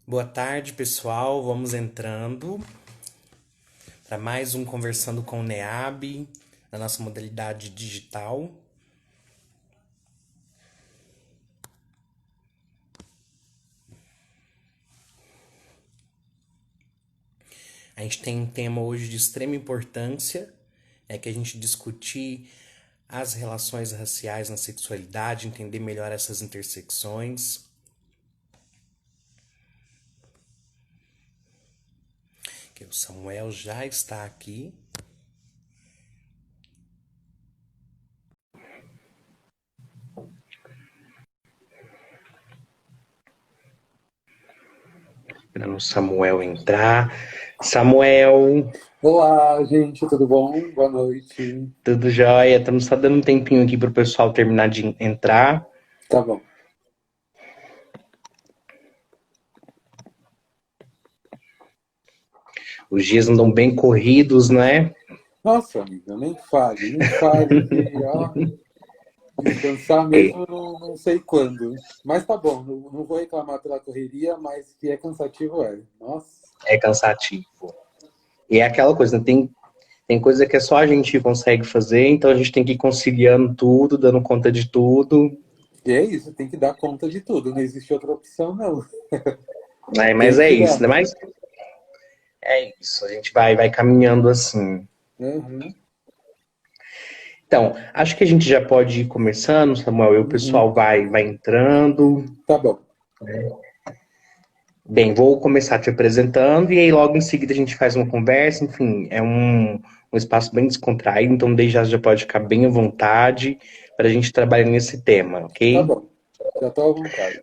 Boa tarde, pessoal. Vamos entrando para mais um Conversando com o NEAB, na nossa modalidade digital. A gente tem um tema hoje de extrema importância, que a gente discutir as relações raciais na sexualidade, entender melhor essas intersecções. Que o Samuel já está aqui. Esperando o Samuel entrar. Samuel, Olá, gente, tudo bom? Boa noite. tudo jóia? Estamos só dando um tempinho aqui para o pessoal terminar de entrar. Tá bom. Os dias andam bem corridos, né? Nossa, amiga, nem fale que, ó, descansar É, mesmo eu não sei quando. Mas tá bom, não vou reclamar pela correria, mas que é cansativo é. Nossa, é cansativo. E é aquela coisa, né? Tem coisa que é só a gente consegue fazer, então a gente tem que ir conciliando tudo, dando conta de tudo. e é isso, tem que dar conta de tudo, não existe outra opção, não. Né? Mas Tem é que isso, dar. né? Mas é isso, a gente vai caminhando assim. Uhum, Então, acho que a gente já pode ir começando, Samuel, e o uhum. pessoal vai entrando. Tá bom. Bem, vou começar te apresentando e aí logo em seguida a gente faz uma conversa, enfim, é um espaço bem descontraído, então desde já pode ficar bem à vontade para a gente trabalhar nesse tema, Tá ok? bom. Já tô à vontade.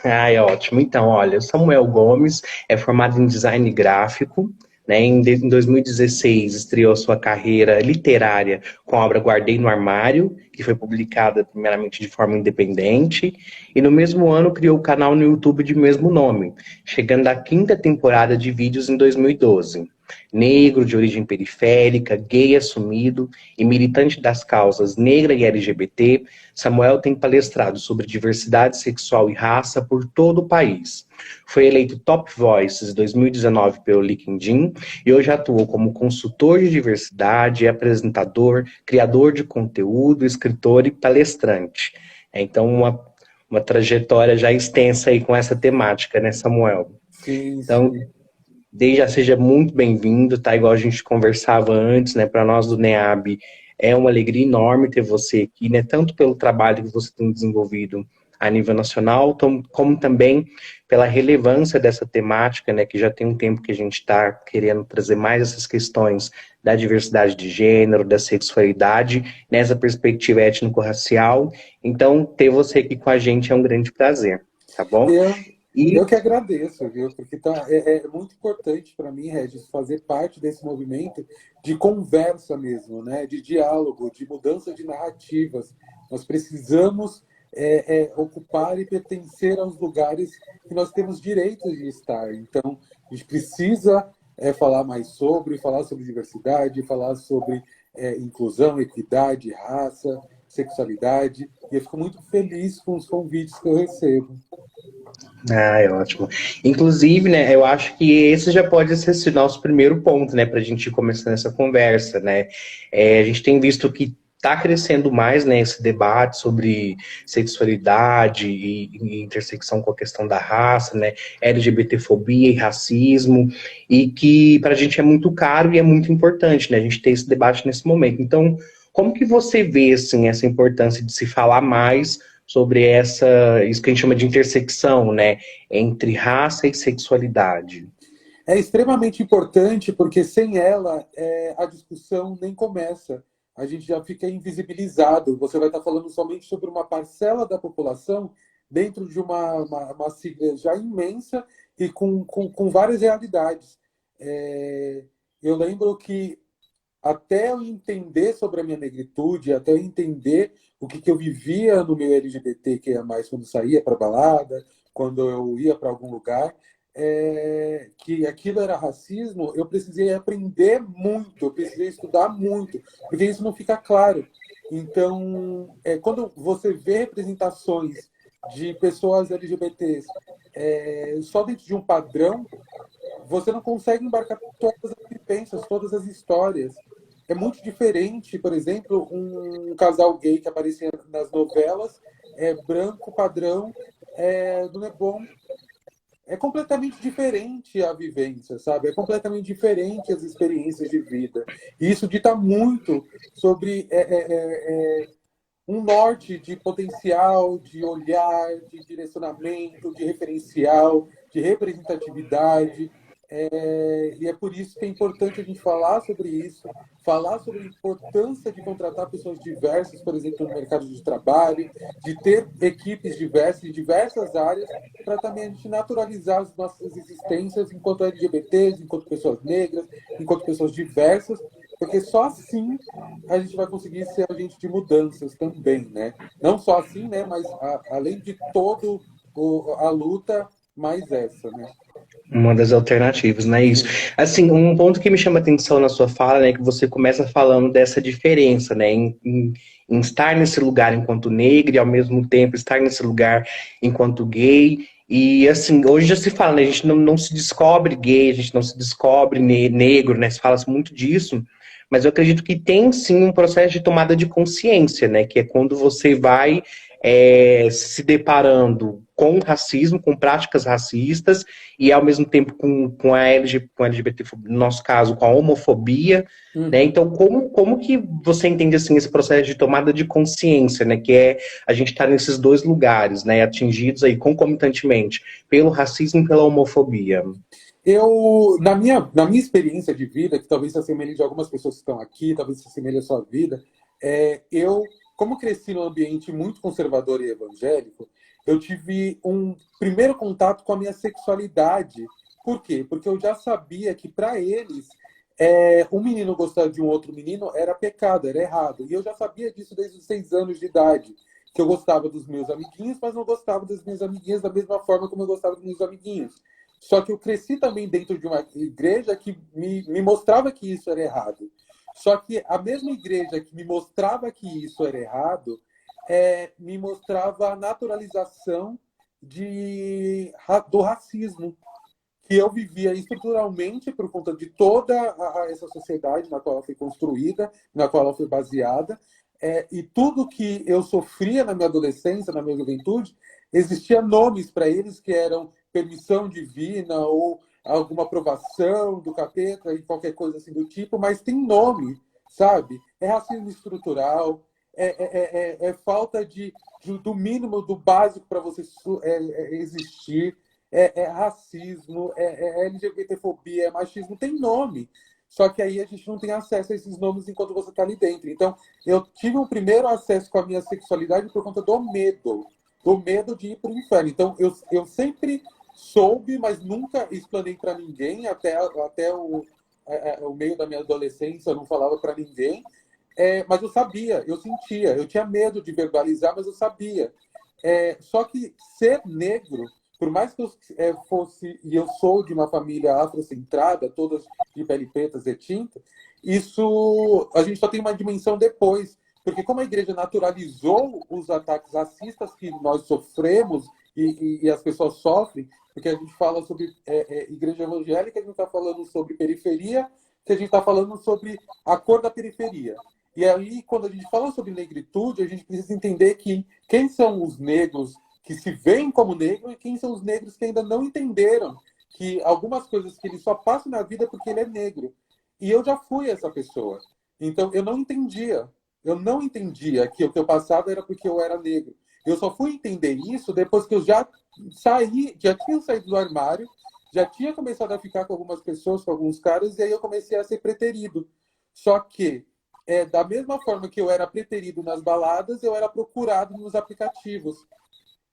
Ai, ótimo. Então, olha, Samuel Gomes é formado em design gráfico, né? Em 2016 estreou sua carreira literária com a obra Guardei no Armário, que foi publicada primeiramente de forma independente, e no mesmo ano criou o canal no YouTube de mesmo nome, chegando à quinta temporada de vídeos em 2012. Negro de origem periférica, gay assumido e militante das causas negra e LGBT, Samuel tem palestrado sobre diversidade sexual e raça por todo o país. Foi eleito Top Voices 2019 pelo LinkedIn e hoje atua como consultor de diversidade, apresentador, criador de conteúdo, escritor e palestrante. Então, uma trajetória já extensa aí com essa temática, né, Samuel? Sim, Então, sim. desde já seja muito bem-vindo, tá? Igual a gente conversava antes, né? Para nós do NEAB é uma alegria enorme ter você aqui, né? Tanto pelo trabalho que você tem desenvolvido a nível nacional, como também pela relevância dessa temática, né? Que já tem um tempo que a gente está querendo trazer mais essas questões da diversidade de gênero, da sexualidade, nessa perspectiva étnico-racial. Então, ter você aqui com a gente é um grande prazer, tá bom? Eu, E eu que agradeço, viu? Porque é muito importante para mim, Regis, fazer parte desse movimento de conversa mesmo, né? De diálogo, de mudança de narrativas. Nós precisamos ocupar e pertencer aos lugares que nós temos direito de estar. Então, a gente precisa falar mais falar sobre diversidade, falar sobre inclusão, equidade, raça, sexualidade. E eu fico muito feliz com os convites que eu recebo. Ah, é ótimo. Inclusive, né, eu acho que esse já pode ser esse nosso primeiro ponto, né, para a gente começar essa conversa, né? A gente tem visto que está crescendo mais, né, esse debate sobre sexualidade e intersecção com a questão da raça, né, LGBTfobia e racismo, e que para a gente é muito caro e é muito importante, né, a gente ter esse debate nesse momento. Então, como que você vê, assim, essa importância de se falar mais sobre isso que a gente chama de intersecção, né, entre raça e sexualidade? É extremamente importante porque sem ela a discussão nem começa. A gente já fica invisibilizado. Você vai estar falando somente sobre uma parcela da população dentro de uma sigla já imensa e com várias realidades. É, eu lembro que até eu entender sobre a minha negritude, até eu entender o que eu vivia no meu LGBT, que é mais quando saía para balada, quando eu ia para algum lugar, que aquilo era racismo, eu precisei aprender muito, eu precisei estudar muito, porque isso não fica claro. Então, quando você vê representações de pessoas LGBTs só dentro de um padrão, você não consegue embarcar todas as vivências, todas as histórias. É muito diferente, por exemplo, um casal gay que aparecia nas novelas, branco, padrão, do Leblon. É completamente diferente a vivência, sabe? É completamente diferente as experiências de vida. E isso dita muito sobre um norte de potencial, de olhar, de direcionamento, de referencial, de representatividade. E é por isso que é importante a gente falar sobre isso, falar sobre a importância de contratar pessoas diversas, por exemplo, no mercado de trabalho, de ter equipes diversas, em diversas áreas, para também a gente naturalizar as nossas existências enquanto LGBTs, enquanto pessoas negras, enquanto pessoas diversas, porque só assim a gente vai conseguir ser agente de mudanças também, né? Não só assim, né? Mas além de todo a luta, mais essa, né? Uma das alternativas, não é isso? Sim. Assim, um ponto que me chama atenção na sua fala, né, é que você começa falando dessa diferença, né, em estar nesse lugar enquanto negro e ao mesmo tempo estar nesse lugar enquanto gay. E assim, hoje já se fala, né, a gente não se descobre gay, a gente não se descobre negro, né, se fala muito disso, mas eu acredito que tem sim um processo de tomada de consciência, né, que é quando você vai se deparando com racismo, com práticas racistas, e ao mesmo tempo com a LGBT, no nosso caso, com a homofobia, né? Uhum. Então, como que você entende assim esse processo de tomada de consciência, né? Que é a gente estar nesses dois lugares, né? Atingidos aí concomitantemente pelo racismo e pela homofobia. Na minha experiência de vida, que talvez se assemelhe de algumas pessoas que estão aqui, talvez se assemelhe à sua vida, como cresci num ambiente muito conservador e evangélico, eu tive um primeiro contato com a minha sexualidade. Por quê? Porque eu já sabia que, para eles, um menino gostar de um outro menino era pecado, era errado. E eu já sabia disso desde os 6 anos de idade, que eu gostava dos meus amiguinhos, mas não gostava das minhas amiguinhas da mesma forma como eu gostava dos meus amiguinhos. Só que eu cresci também dentro de uma igreja que me mostrava que isso era errado. Só que a mesma igreja que me mostrava que isso era errado, me mostrava a naturalização do racismo, que eu vivia estruturalmente por conta de toda essa sociedade na qual ela foi construída, na qual ela foi baseada, e tudo que eu sofria na minha adolescência, na minha juventude, existia nomes para eles que eram permissão divina ou alguma aprovação do capeta e qualquer coisa assim do tipo, mas tem nome, sabe? É racismo estrutural, falta do mínimo, do básico para você existir, racismo, LGBTfobia, é machismo, tem nome. Só que aí a gente não tem acesso a esses nomes enquanto você está ali dentro. Então, eu tive um primeiro acesso com a minha sexualidade por conta do medo de ir para o inferno. Então, eu sempre soube, mas nunca explanei para ninguém, até o meio da minha adolescência, eu não falava para ninguém. Mas eu sabia, eu sentia, eu tinha medo de verbalizar, mas eu sabia. Só que ser negro, por mais que eu fosse, e eu sou de uma família afrocentrada, todas de pele preta e tinta, isso a gente só tem uma dimensão depois. Porque como a igreja naturalizou os ataques racistas que nós sofremos e as pessoas sofrem, porque a gente fala sobre igreja evangélica, a gente está falando sobre periferia, que a gente está falando sobre a cor da periferia. E aí, quando a gente fala sobre negritude, a gente precisa entender que quem são os negros que se veem como negros e quem são os negros que ainda não entenderam que algumas coisas que ele só passa na vida porque ele é negro. E eu já fui essa pessoa. Então, eu não entendia. Eu não entendia que o que eu passava era porque eu era negro. Eu só fui entender isso depois que eu já tinha saído do armário, já tinha começado a ficar com algumas pessoas, com alguns caras, e aí eu comecei a ser preterido. Só que da mesma forma que eu era preterido nas baladas, eu era procurado nos aplicativos.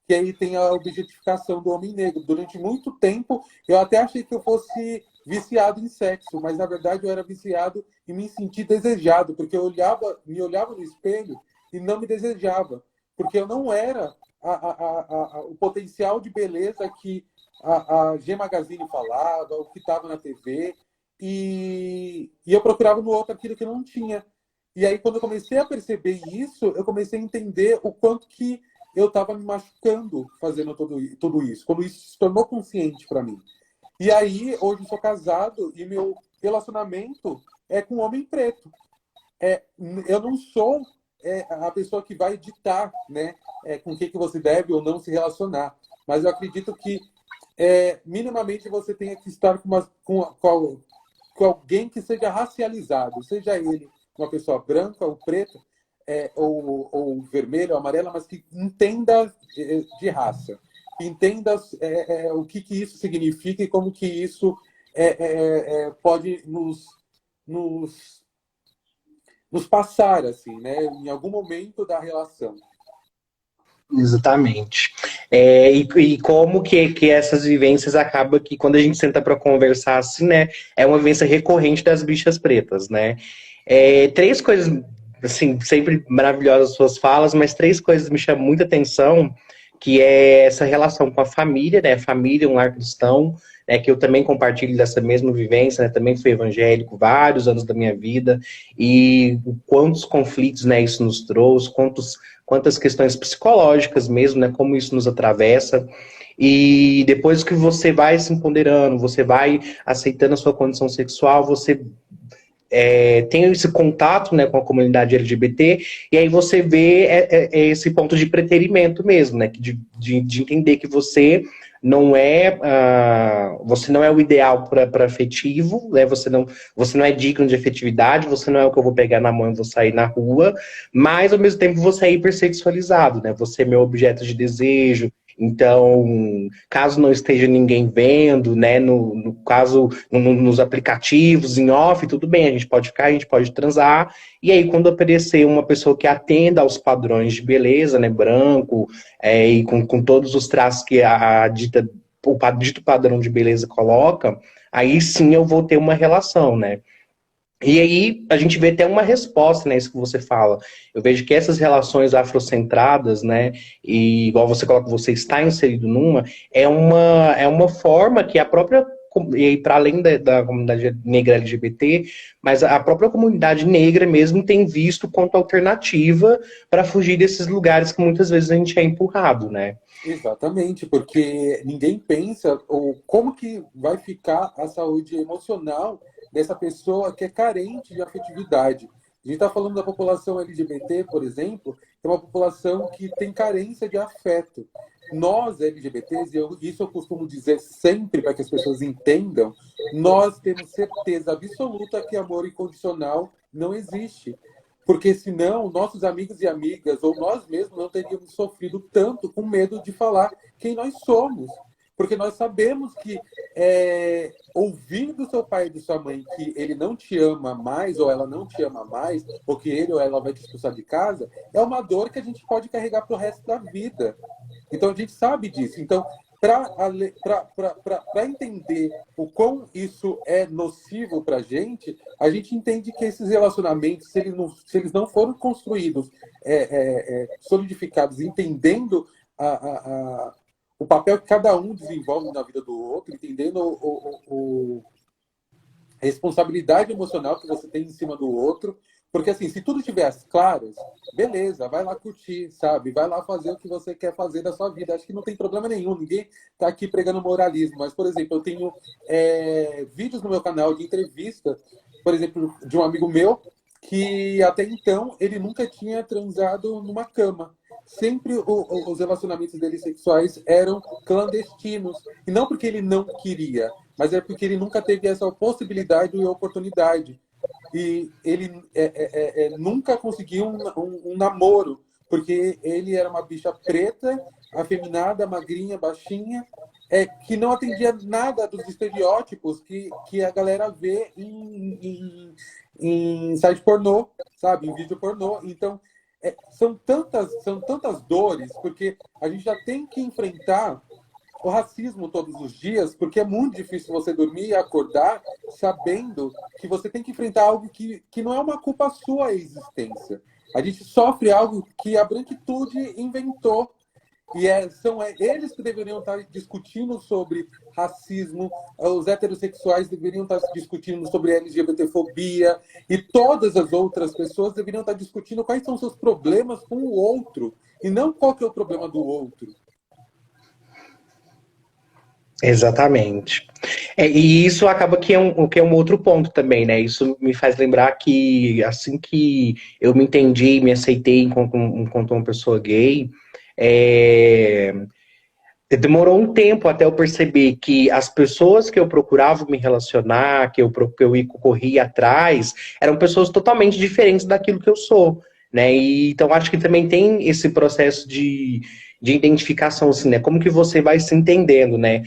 Que aí tem a objetificação do homem negro. Durante muito tempo, eu até achei que eu fosse viciado em sexo, mas na verdade eu era viciado em me sentir desejado, porque eu me olhava no espelho e não me desejava, porque eu não era o potencial de beleza que a G Magazine falava, o que estava na TV, e eu procurava no outro aquilo que eu não tinha. E aí, quando eu comecei a perceber isso, eu comecei a entender o quanto que eu estava me machucando fazendo tudo isso, quando isso se tornou consciente para mim. E aí, hoje eu sou casado e meu relacionamento é com um homem preto. Eu não sou a pessoa que vai ditar, né, com que você deve ou não se relacionar. Mas eu acredito que minimamente você tenha que estar com alguém que seja racializado, seja ele uma pessoa branca ou preta, ou vermelha ou amarela, mas que entenda de raça, que entenda o que isso significa e como que isso pode nos passar, assim, né, em algum momento da relação. Exatamente. E como que essas vivências acabam que quando a gente senta para conversar assim, né, é uma vivência recorrente das bichas pretas, né? Três coisas, assim, sempre maravilhosas as suas falas, mas três coisas me chamam muita atenção, que é essa relação com a família, né? Família, um lar cristão, né? Que eu também compartilho dessa mesma vivência, né? Também fui evangélico vários anos da minha vida, e quantos conflitos, né, isso nos trouxe, quantas questões psicológicas mesmo, né? Como isso nos atravessa. E depois que você vai se empoderando, você vai aceitando a sua condição sexual, você tem esse contato, né, com a comunidade LGBT, e aí você vê esse ponto de preterimento mesmo, né, de entender que você não é o ideal para afetivo, né, você não é digno de afetividade, você não é o que eu vou pegar na mão e vou sair na rua, mas ao mesmo tempo você é hipersexualizado, né, você é meu objeto de desejo. Então, caso não esteja ninguém vendo, né, no caso, nos aplicativos, em off, tudo bem, a gente pode ficar, a gente pode transar, e aí quando aparecer uma pessoa que atenda aos padrões de beleza, né, branco, e com todos os traços que o dito padrão de beleza coloca, aí sim eu vou ter uma relação, né. E aí a gente vê até uma resposta, né, isso que você fala. Eu vejo que essas relações afrocentradas, né, e igual você coloca, você está inserido numa, é uma forma que a própria, e para além da comunidade negra LGBT, mas a própria comunidade negra mesmo tem visto quanto alternativa para fugir desses lugares que muitas vezes a gente é empurrado, né? Exatamente, porque ninguém pensa ou como que vai ficar a saúde emocional dessa pessoa que é carente de afetividade. A gente está falando da população LGBT, por exemplo, que é uma população que tem carência de afeto. Nós, LGBTs, isso eu costumo dizer sempre para que as pessoas entendam, nós temos certeza absoluta que amor incondicional não existe. Porque senão nossos amigos e amigas, ou nós mesmos, não teríamos sofrido tanto com medo de falar quem nós somos. Porque nós sabemos que ouvir do seu pai e de sua mãe que ele não te ama mais, ou ela não te ama mais, ou que ele ou ela vai te expulsar de casa, é uma dor que a gente pode carregar para o resto da vida. Então a gente sabe disso. Então, para entender o quão isso é nocivo para a gente entende que esses relacionamentos, se eles não foram construídos, solidificados, entendendo o papel que cada um desenvolve na vida do outro, entendendo a responsabilidade emocional que você tem em cima do outro. Porque, assim, se tudo estiver às claras, beleza, vai lá curtir, sabe? Vai lá fazer o que você quer fazer da sua vida. Acho que não tem problema nenhum, ninguém está aqui pregando moralismo. Mas, por exemplo, eu tenho vídeos no meu canal de entrevista, por exemplo, de um amigo meu, que até então ele nunca tinha transado numa cama. Sempre os relacionamentos dele sexuais eram clandestinos. E não porque ele não queria, mas é porque ele nunca teve essa possibilidade e oportunidade. E ele nunca conseguiu um namoro, porque ele era uma bicha preta, afeminada, magrinha, baixinha, que não atendia nada dos estereótipos que a galera vê em site pornô, sabe? Em vídeo pornô. Então, são tantas dores, porque a gente já tem que enfrentar o racismo todos os dias, porque é muito difícil você dormir e acordar sabendo que você tem que enfrentar algo que não é uma culpa sua a existência. A gente sofre algo que a branquitude inventou. E são eles que deveriam estar discutindo sobre racismo, os heterossexuais deveriam estar discutindo sobre LGBTfobia, e todas as outras pessoas deveriam estar discutindo quais são os seus problemas com o outro, e não qual que é o problema do outro. Exatamente. E isso acaba que é um outro ponto também, né? Isso me faz lembrar que assim que eu me entendi, me aceitei enquanto uma pessoa gay, é, demorou um tempo até eu perceber que as pessoas que eu procurava me relacionar, que eu corria atrás, eram pessoas totalmente diferentes daquilo que eu sou, né? E, então acho que também tem esse processo de identificação, assim, né? Como que você vai se entendendo, né?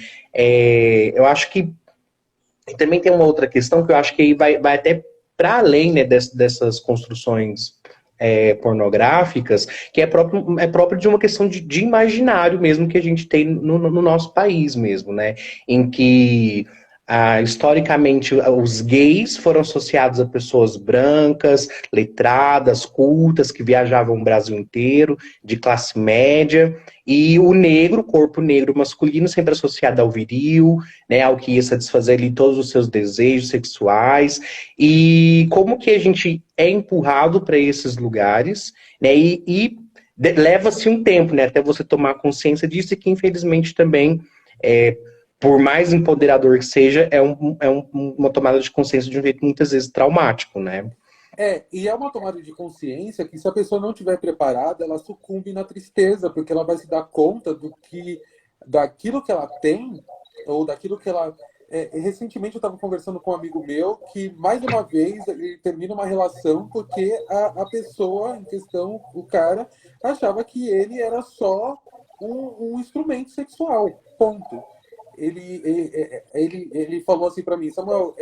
Eu acho que também tem uma outra questão que eu acho que aí vai até para além, né, dessas construções pornográficas, que é próprio de uma questão de imaginário mesmo que a gente tem no nosso país mesmo, né? Em que historicamente os gays foram associados a pessoas brancas, letradas, cultas, que viajavam o Brasil inteiro, de classe média, e o negro, o corpo negro masculino, sempre associado ao viril, né, ao que ia satisfazer ali todos os seus desejos sexuais, e como que a gente é empurrado para esses lugares, né, e leva-se um tempo, né, até você tomar consciência disso, e que infelizmente também, por mais empoderador que seja, uma tomada de consciência de um jeito muitas vezes traumático, né? E é uma tomada de consciência que, se a pessoa não estiver preparada, ela sucumbe na tristeza, porque ela vai se dar conta daquilo que ela tem, ou daquilo que ela. Recentemente eu estava conversando com um amigo meu que, mais uma vez, ele termina uma relação porque a pessoa em questão, o cara, achava que ele era só um instrumento sexual. Ponto. Ele falou assim para mim: Samuel,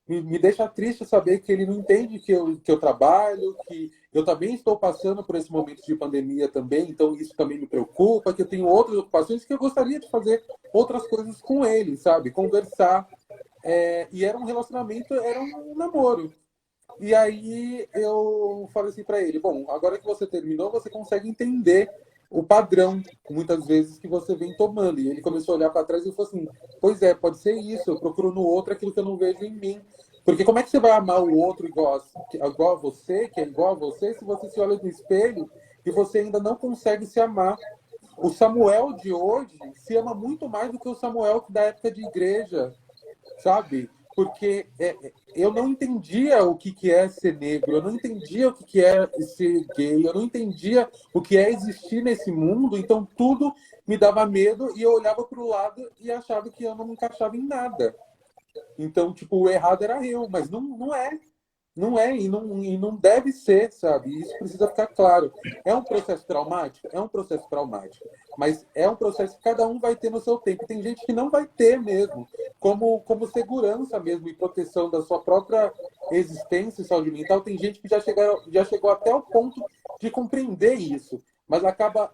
me deixa triste saber que ele não entende que eu trabalho, que eu também estou passando por esse momento de pandemia também, então isso também me preocupa, que eu tenho outras ocupações, que eu gostaria de fazer outras coisas com ele, sabe? Conversar. E era um relacionamento, era um namoro. E aí eu falei assim para ele: bom, agora que você terminou, você consegue entender o padrão, muitas vezes, que você vem tomando. E ele começou a olhar para trás e falou assim: pois é, pode ser isso, eu procuro no outro aquilo que eu não vejo em mim. Porque como é que você vai amar o outro igual a você, que é igual a você, se você se olha no espelho e você ainda não consegue se amar? O Samuel de hoje se ama muito mais do que o Samuel da época de igreja, sabe? Porque eu não entendia o que é ser negro, eu não entendia o que é ser gay, eu não entendia o que é existir nesse mundo, então tudo me dava medo e eu olhava para o lado e achava que eu não me encaixava em nada. Então, tipo, o errado era eu, mas não é. Não é e não deve ser, sabe? Isso precisa ficar claro. É um processo traumático? É um processo traumático. Mas é um processo que cada um vai ter no seu tempo. Tem gente que não vai ter mesmo, como segurança mesmo e proteção da sua própria existência e saúde mental. Tem gente que já chegou até o ponto de compreender isso, mas acaba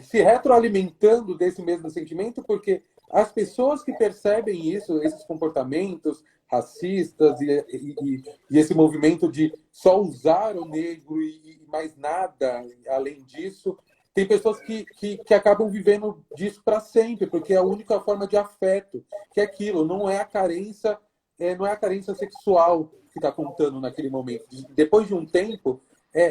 se retroalimentando desse mesmo sentimento, porque as pessoas que percebem isso, esses comportamentos racistas e esse movimento de só usar o negro e mais nada além disso, tem pessoas que acabam vivendo disso para sempre, porque é a única forma de afeto, que é aquilo, não é a carência, não é a carência sexual que está contando naquele momento. Depois de um tempo,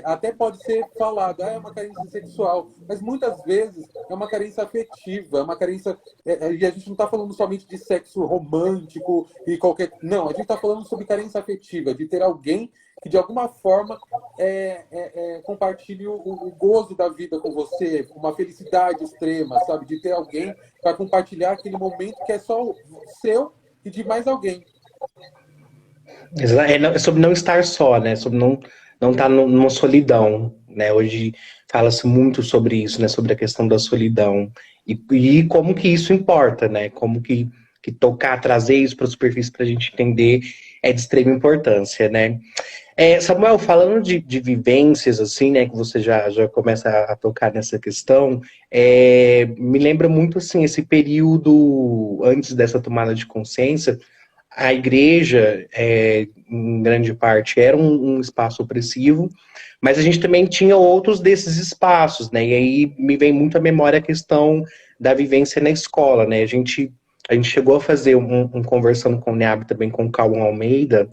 até pode ser falado, é uma carência sexual, mas muitas vezes é uma carência afetiva, é uma carência. E a gente não está falando somente de sexo romântico e qualquer. Não, a gente está falando sobre carência afetiva, de ter alguém que de alguma forma compartilhe o gozo da vida com você, uma felicidade extrema, sabe? De ter alguém para compartilhar aquele momento que é só seu e de mais alguém. É sobre não estar só, né? Sobre não estar numa solidão, né? Hoje fala-se muito sobre isso, né? Sobre a questão da solidão e como que isso importa, né? Como que tocar, trazer isso para a superfície para a gente entender é de extrema importância, né? Samuel, falando de vivências, assim, né? Que você já começa a tocar nessa questão, me lembra muito, assim, esse período antes dessa tomada de consciência, a igreja, em grande parte, era um espaço opressivo, mas a gente também tinha outros desses espaços, né? E aí me vem muito à memória a questão da vivência na escola, né? A gente chegou a fazer um conversando com o NEAB também com o Cauã Almeida,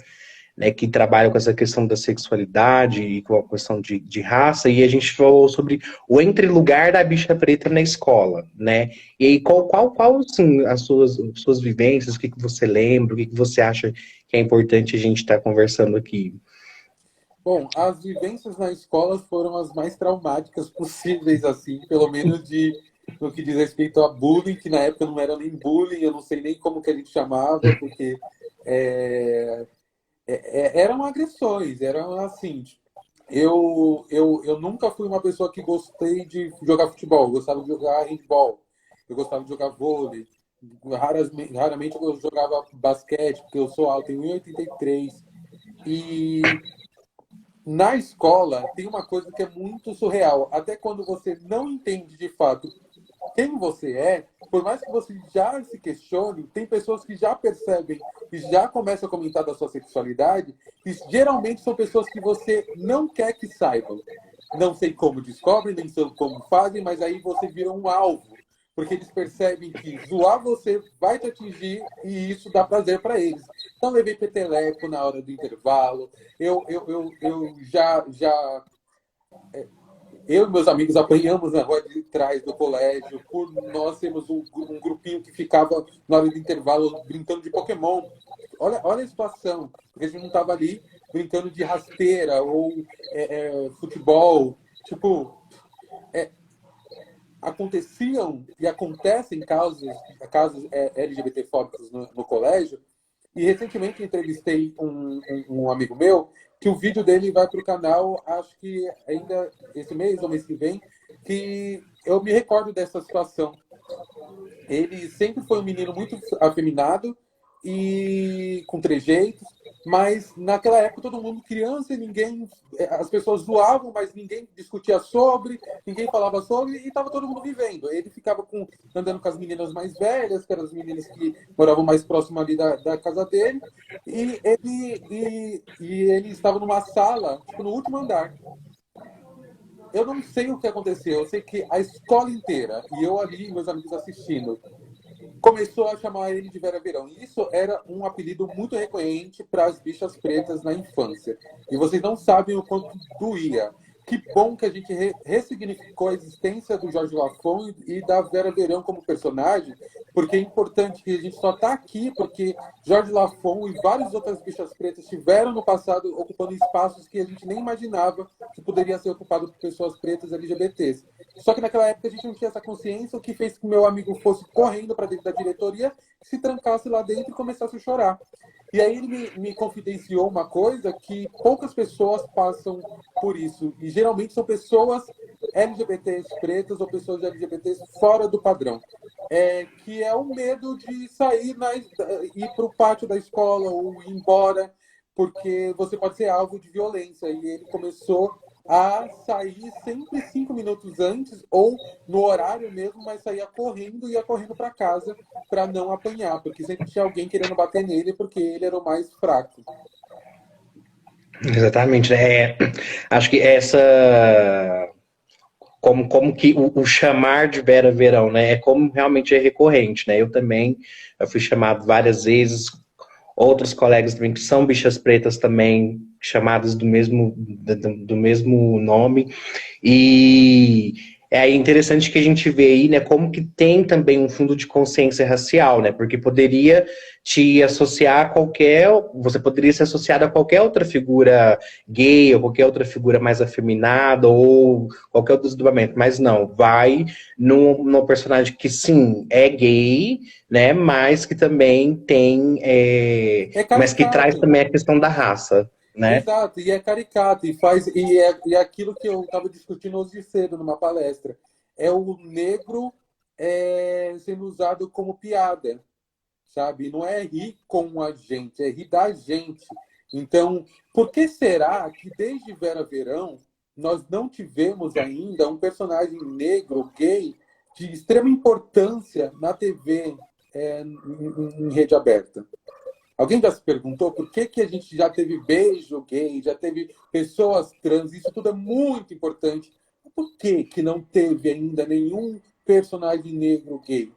né, que trabalha com essa questão da sexualidade e com a questão de raça, e a gente falou sobre o entrelugar da bicha preta na escola, né? E aí, qual assim, as suas vivências, o que você lembra, o que você acha que é importante a gente estar conversando aqui? Bom, as vivências na escola foram as mais traumáticas possíveis, assim, pelo menos no que diz respeito a bullying, que na época não era nem bullying, eu não sei nem como que a gente chamava, porque é, eram agressões, eram assim. Eu nunca fui uma pessoa que gostei de jogar futebol, eu gostava de jogar handball, eu gostava de jogar vôlei, raramente eu jogava basquete, porque eu sou alto, tenho 1,83 e na escola tem uma coisa que é muito surreal. Até quando você não entende de fato quem você é, por mais que você já se questione, tem pessoas que já percebem e já começam a comentar da sua sexualidade, e geralmente são pessoas que você não quer que saibam. Não sei como descobrem, nem sei como fazem, mas aí você vira um alvo. Porque eles percebem que zoar você vai te atingir e isso dá prazer para eles. Então, levei peteleco na hora do intervalo. Eu já eu e meus amigos apanhamos na rua de trás do colégio, por nós temos um grupinho que ficava na hora do intervalo brincando de Pokémon. Olha a situação, porque a gente não estava ali brincando de rasteira ou futebol. Tipo, é, aconteciam e acontecem casos LGBTfóbicos no colégio. E recentemente entrevistei um amigo meu que o vídeo dele vai para o canal, acho que ainda esse mês ou mês que vem, que eu me recordo dessa situação. Ele sempre foi um menino muito afeminado e com trejeitos, mas naquela época todo mundo criança e ninguém, as pessoas zoavam, mas ninguém discutia sobre, ninguém falava sobre e estava todo mundo vivendo. Ele ficava andando com as meninas mais velhas, que eram as meninas que moravam mais próximo ali da casa dele, e ele estava numa sala, tipo, no último andar. Eu não sei o que aconteceu, eu sei que a escola inteira, e eu ali, meus amigos assistindo, começou a chamar ele de Vera Verão. E isso era um apelido muito recorrente para as bichas pretas na infância. E vocês não sabem o quanto doía. Que bom que a gente ressignificou a existência do Jorge Lafon e da Vera Verão como personagem, porque é importante que a gente só está aqui porque Jorge Lafon e várias outras bichas pretas estiveram no passado ocupando espaços que a gente nem imaginava que poderia ser ocupado por pessoas pretas LGBTs. Só que naquela época a gente não tinha essa consciência, o que fez com que meu amigo fosse correndo para dentro da diretoria, se trancasse lá dentro e começasse a chorar. E aí ele me confidenciou uma coisa que poucas pessoas passam por isso. E geralmente são pessoas LGBTs pretas ou pessoas LGBTs fora do padrão. Que é o medo de sair, ir para o pátio da escola ou ir embora, porque você pode ser alvo de violência. E ele começou a sair sempre 5 minutos antes, ou no horário mesmo, mas saía correndo e ia correndo para casa para não apanhar, porque sempre tinha alguém querendo bater nele, porque ele era o mais fraco. Exatamente, né? Acho que essa. Como que o chamar de Vera Verão, né? É como realmente é recorrente, né? Eu fui chamado várias vezes, outros colegas também que são bichas pretas também, chamadas do mesmo nome. E é interessante que a gente vê aí, né, como que tem também um fundo de consciência racial, né? Porque poderia te associar a você poderia ser associado a qualquer outra figura gay, ou qualquer outra figura mais afeminada, ou qualquer outro desdobramento, mas não, vai no personagem que sim, é gay, né, mas que também É mas que traz caricato. também a questão da raça, né? Exato, e é caricato, e é aquilo que eu estava discutindo hoje cedo numa palestra. É o negro sendo usado como piada, sabe? Não é rir com a gente, é rir da gente. Então, por que será que desde Vera Verão nós não tivemos ainda um personagem negro, gay, de extrema importância na TV, em rede aberta? Alguém já se perguntou por que, que a gente já teve beijo gay, já teve pessoas trans? Isso tudo é muito importante. Por que, que não teve ainda nenhum personagem negro gay?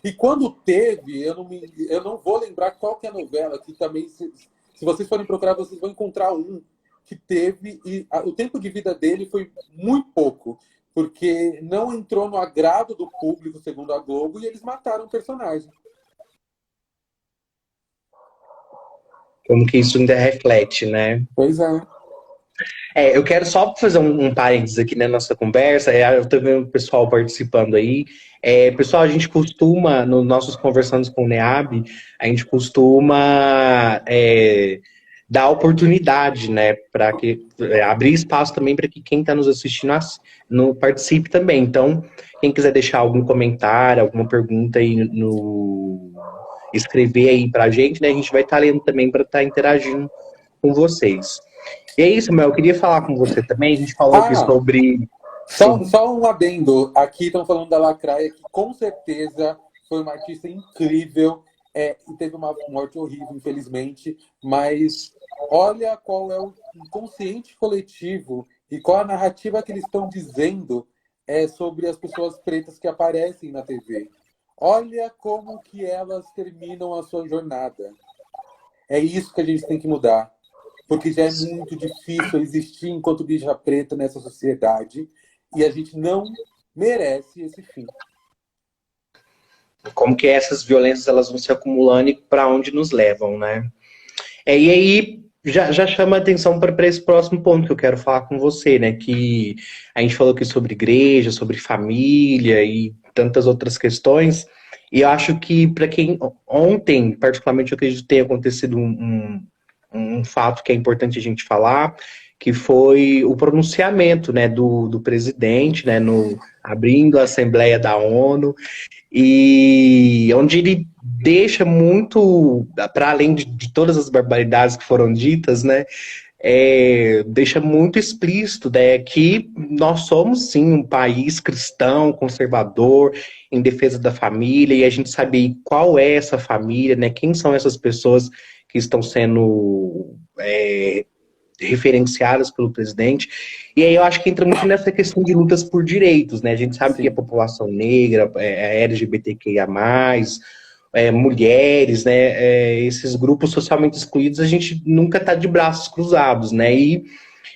E quando teve, eu não vou lembrar qual que é a novela, que também, se vocês forem procurar, vocês vão encontrar um que teve, e o tempo de vida dele foi muito pouco, porque não entrou no agrado do público, segundo a Globo, e eles mataram o personagem. Como que isso ainda reflete, né? Pois é. Eu quero só fazer um parênteses aqui na nossa conversa. Eu tô vendo o pessoal participando aí. Pessoal, a gente costuma, nos nossos conversandos com o NEAB, a gente costuma dar oportunidade, né, para que abrir espaço também para que quem está nos assistindo participe também. Então, quem quiser deixar algum comentário, alguma pergunta aí escrever aí para a gente, né, a gente vai estar lendo também para estar interagindo com vocês. E é isso, Mel, eu queria falar com você também. A gente falou aqui Ah, sobre. Sim. só um adendo. Aqui estão falando da Lacraia, que com certeza foi uma artista incrível, e teve uma morte horrível, infelizmente, mas olha qual é o inconsciente coletivo e qual a narrativa que eles estão dizendo sobre as pessoas pretas que aparecem na TV. Olha como que elas terminam a sua jornada. É isso que a gente tem que mudar, porque já é muito difícil existir enquanto bicha preta nessa sociedade e a gente não merece esse fim. Como que essas violências elas vão se acumulando e para onde nos levam, né? E aí já chama a atenção para esse próximo ponto que eu quero falar com você, né? Que a gente falou aqui sobre igreja, sobre família e tantas outras questões. E eu acho que para quem ontem, particularmente, eu acredito que tenha acontecido um fato que é importante a gente falar, que foi o pronunciamento, né, do presidente, né, abrindo a Assembleia da ONU, e onde ele deixa muito, para além de todas as barbaridades que foram ditas, né, deixa muito explícito, né, que nós somos sim um país cristão, conservador, em defesa da família, e a gente sabe qual é essa família, né, quem são essas pessoas que estão sendo referenciadas pelo presidente. E aí eu acho que entra muito nessa questão de lutas por direitos, né? A gente sabe que a Sim. população negra, a LGBTQIA+, mulheres, né? Esses grupos socialmente excluídos, a gente nunca está de braços cruzados, né? E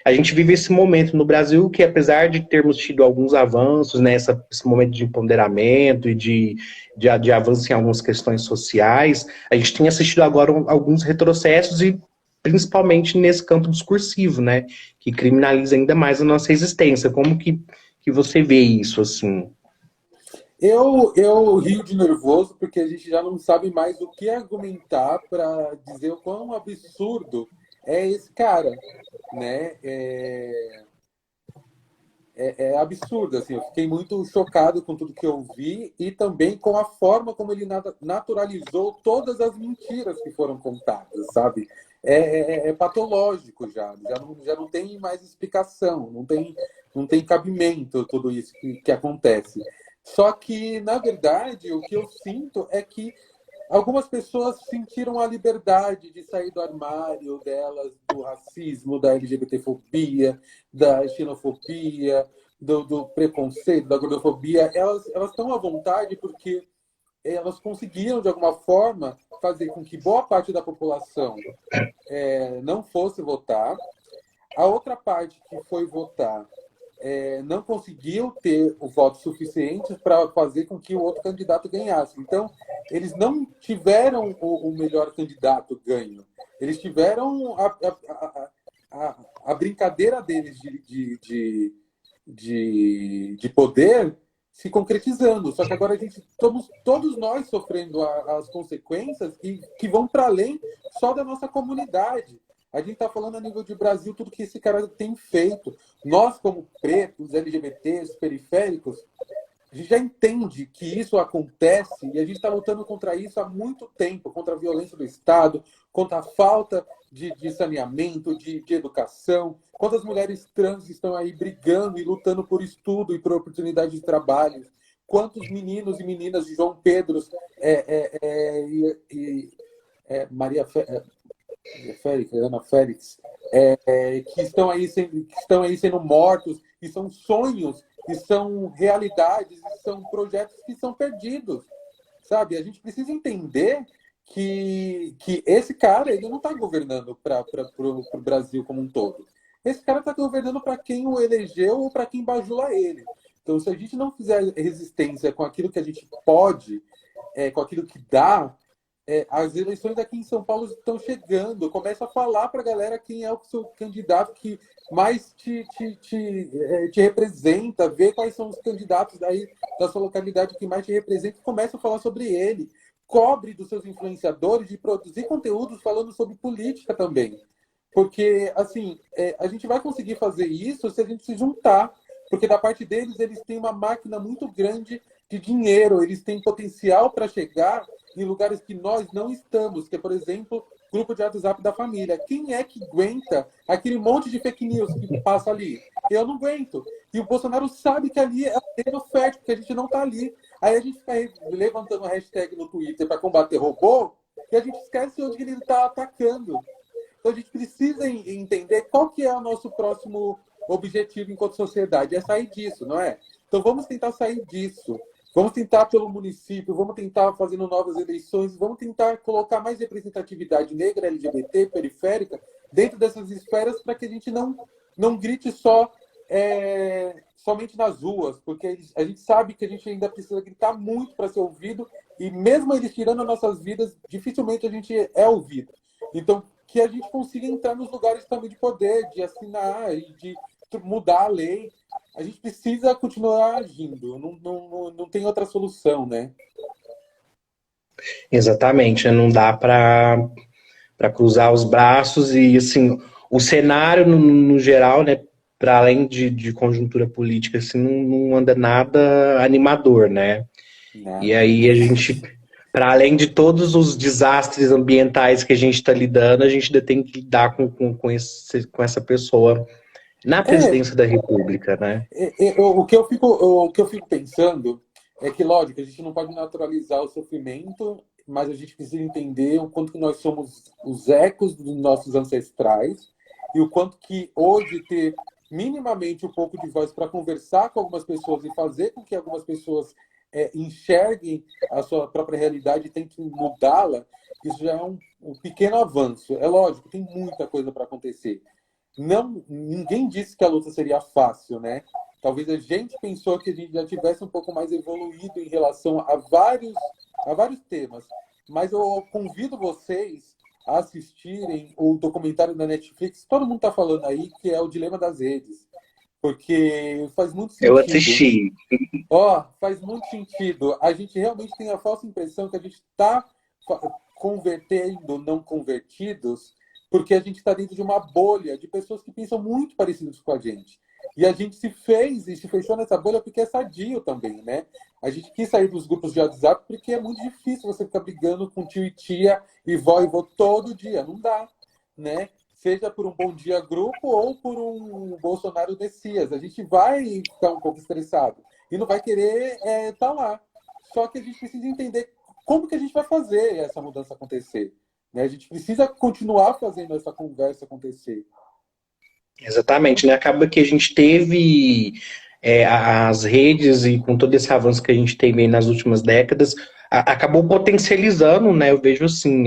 a gente vive esse momento no Brasil que, apesar de termos tido alguns avanços, né, esse momento de empoderamento e de avanço em algumas questões sociais, a gente tem assistido agora alguns retrocessos e principalmente nesse campo discursivo, né, que criminaliza ainda mais a nossa existência. Como que você vê isso, assim? Eu rio de nervoso porque a gente já não sabe mais o que argumentar para dizer o quão absurdo é esse cara, né? É absurdo, assim, eu fiquei muito chocado com tudo que eu vi e também com a forma como ele naturalizou todas as mentiras que foram contadas, sabe? É patológico já não tem mais explicação, não tem cabimento tudo isso que acontece. Só que, na verdade, o que eu sinto é que algumas pessoas sentiram a liberdade de sair do armário delas, do racismo, da LGBTfobia, da xenofobia, do preconceito, da gordofobia. Elas estão à vontade porque elas conseguiram, de alguma forma, fazer com que boa parte da população não fosse votar. A outra parte que foi votar não conseguiu ter o voto suficiente para fazer com que o outro candidato ganhasse. Então, eles não tiveram o melhor candidato ganho. Eles tiveram a brincadeira deles de poder se concretizando. Só que agora a gente estamos todos nós sofrendo as consequências que vão para além só da nossa comunidade. A gente está falando a nível de Brasil tudo que esse cara tem feito. Nós, como pretos, LGBTs, periféricos, a gente já entende que isso acontece e a gente está lutando contra isso há muito tempo, contra a violência do Estado, contra a falta de saneamento, de educação. Quantas mulheres trans estão aí brigando e lutando por estudo e por oportunidade de trabalho? Quantos meninos e meninas de João Pedro Maria Félix, Ana Félix, que estão aí sendo mortos, que são sonhos, que são realidades, que são projetos que são perdidos, sabe? A gente precisa entender que esse cara ele não está governando para o Brasil como um todo. Esse cara está governando para quem o elegeu ou para quem bajula ele. Então, se a gente não fizer resistência com aquilo que a gente pode, com aquilo que dá, as eleições aqui em São Paulo estão chegando. Começa a falar para a galera quem é o seu candidato que mais te representa, ver quais são os candidatos daí da sua localidade que mais te representam, começa a falar sobre ele. Cobre dos seus influenciadores de produzir conteúdos falando sobre política também. Porque, assim, a gente vai conseguir fazer isso se a gente se juntar. Porque da parte deles, eles têm uma máquina muito grande de dinheiro, eles têm potencial para chegar em lugares que nós não estamos, que é, por exemplo, grupo de WhatsApp da família. Quem é que aguenta aquele monte de fake news que passa ali? Eu não aguento. E o Bolsonaro sabe que ali é terreno fértil, porque a gente não está ali. Aí a gente fica levantando hashtag no Twitter para combater robô, e a gente esquece onde ele está atacando. Então a gente precisa entender qual que é o nosso próximo objetivo enquanto sociedade. É sair disso, não é? Então vamos tentar sair disso. Vamos tentar pelo município, vamos tentar fazendo novas eleições, vamos tentar colocar mais representatividade negra, LGBT, periférica, dentro dessas esferas para que a gente não grite somente nas ruas, porque a gente sabe que a gente ainda precisa gritar muito para ser ouvido, e mesmo eles tirando as nossas vidas, dificilmente a gente é ouvido. Então, que a gente consiga entrar nos lugares também de poder, de assinar e de mudar a lei. A gente precisa continuar agindo, não tem outra solução, né? Exatamente, né? Não dá para cruzar os braços e, assim, o cenário, no geral, né, para além de conjuntura política, assim, não anda nada animador, né? Nada. E aí a gente, para além de todos os desastres ambientais que a gente está lidando, a gente ainda tem que lidar com essa pessoa na presidência da República, né? O que eu fico pensando é que, lógico, a gente não pode naturalizar o sofrimento, mas a gente precisa entender o quanto que nós somos os ecos dos nossos ancestrais e o quanto que hoje ter minimamente um pouco de voz para conversar com algumas pessoas e fazer com que algumas pessoas enxerguem a sua própria realidade e tentem mudá-la, isso já é um pequeno avanço. É lógico, tem muita coisa para acontecer. Ninguém disse que a luta seria fácil, né? Talvez a gente pensou que a gente já tivesse um pouco mais evoluído em relação a vários temas. Mas eu convido vocês a assistirem o documentário da Netflix, todo mundo está falando aí, que é o Dilema das Redes. Porque faz muito sentido. Eu assisti. Faz muito sentido. A gente realmente tem a falsa impressão que a gente está convertendo não convertidos, porque a gente está dentro de uma bolha de pessoas que pensam muito parecidas com a gente. E a gente se fez e se fechou nessa bolha porque é sadio também, né? A gente quis sair dos grupos de WhatsApp porque é muito difícil você ficar brigando com tio e tia e vó todo dia. Não dá, né? Seja por um Bom Dia Grupo ou por um Bolsonaro Messias. A gente vai ficar um pouco estressado e não vai querer estar lá. Só que a gente precisa entender como que a gente vai fazer essa mudança acontecer. Né? A gente precisa continuar fazendo essa conversa acontecer. Exatamente, né? Acaba que a gente teve as redes e com todo esse avanço que a gente teve nas últimas décadas, acabou potencializando, né? Eu vejo assim,